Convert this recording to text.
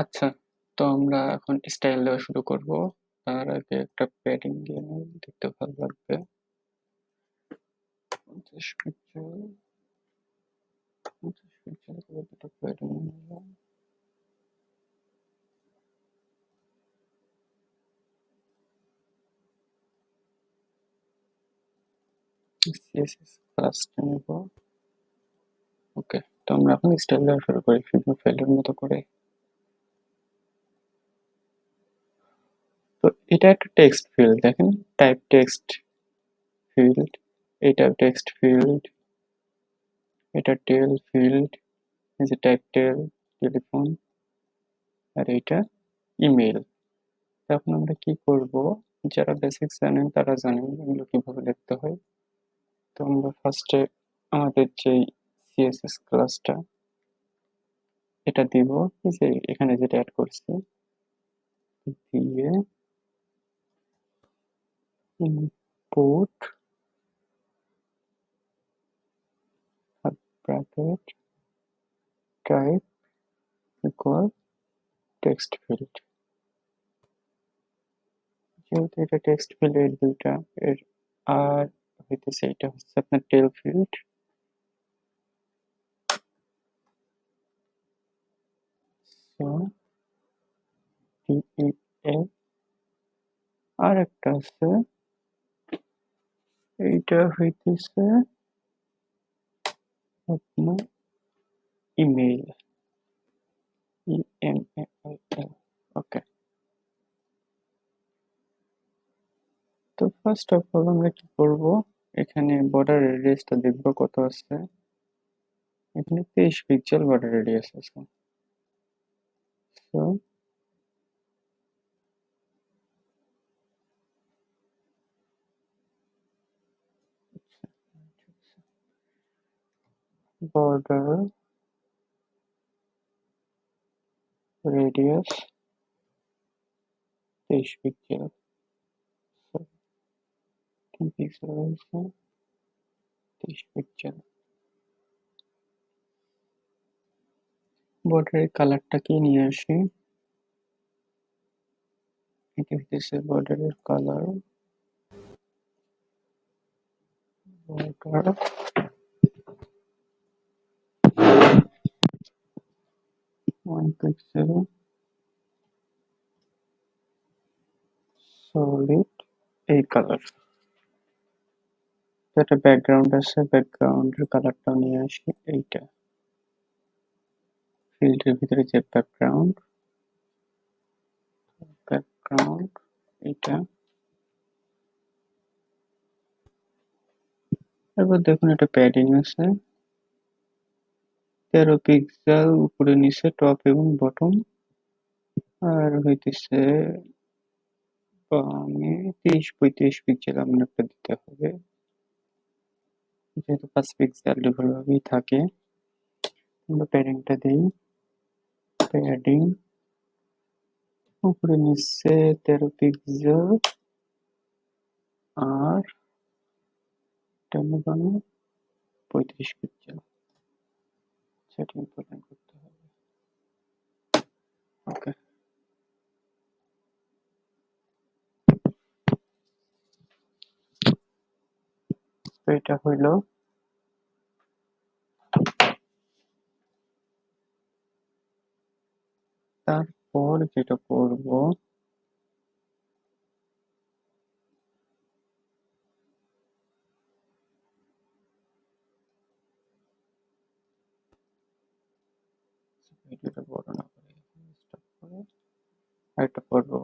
আচ্ছা, তো আমরা এখন স্টাইল দেওয়া শুরু করব। তার আগে একটা প্যাডিং দিয়ে নিই, দেখতে ভালো লাগবে। 50 পিক্সেল, 50 পিক্সেল করে দুটো প্যাডিং নিলাম। সিএসএস ক্লাসটা নেব। ওকে, তো আমরা এখন স্টাইল দেওয়া শুরু করি ফিল্ম ফাইলের মতো করে। তো এটা একটা টেক্সট ফিল্ড, দেখেন, টাইপ টেক্সট ফিল্ড, এটা টেক্সট ফিল্ড, এটা টেল ফিল্ড, এই যে টাইপ টেল, টেলিফোন, আর এইটা ইমেল। এখন আমরা কি করব, যারা বেসিক্স জানেন তারা জানেন এগুলো কিভাবে লিখতে হয়। তো আমরা ফার্স্টে আমাদের যে সিএসএস ক্লাসটা এটা দিব, এই যে এখানে যেটা অ্যাড করছি, দিয়ে input bracket type equal text field. যেহেতু এটা টেক্সট ফিল্ড এর দুইটা, এর আর হইতেছে এটা হচ্ছে আপনার টেল ফিল্ড। সো টিএল, আর একটা আছে, এইটা হইতেছে আপনার ইমেইল, ইএমএল। ওকে, তো ফার্স্ট অফ অল আমরা কি করব, এখানে বর্ডার রেডিয়াসটা দেখব কত আছে। এখানে 23 পিক্সেল বর্ডার রেডিয়াস আছে। So border radius 23 pixel, so 3 pixel আছে, 23 পিক্সেল। বর্ডারের কালারটা কি নিয়ে আসি, এটা হচ্ছে বর্ডারের কালার, বর্ডার 1 পিক্সেল সলিড এই কালার। একটা ব্যাকগ্রাউন্ড আছে, ব্যাকগ্রাউন্ডের কালারটা নিয়ে আসি, এইটা ফিল্ডের ভিতরে যে ব্যাকগ্রাউন্ড, ব্যাকগ্রাউন্ড এইটা। এবার দেখুন এটা প্যাডিং আছে 13 পিক্সেল উপরে নিচে, টপ এবং বটম। আর হইতেছে বামে 30-35 পিক্সেল এমন একটা দিতে হবে, যেহেতু 5 পিক্সেল ডিফল্ট ভাবেই থাকে। আমরা প্যাডিংটা দিই, প্যাডিং উপরে নিচে 13 পিক্সেল, আর বামে 35 পিক্সেল। সেটা ইম্পর্টেন্ট করতে হবে। ওকে, তো এটা হইলো। তারপর যেটা করব, ভিডিওটা বড় না করে স্টপ করে আরেকটা করবো।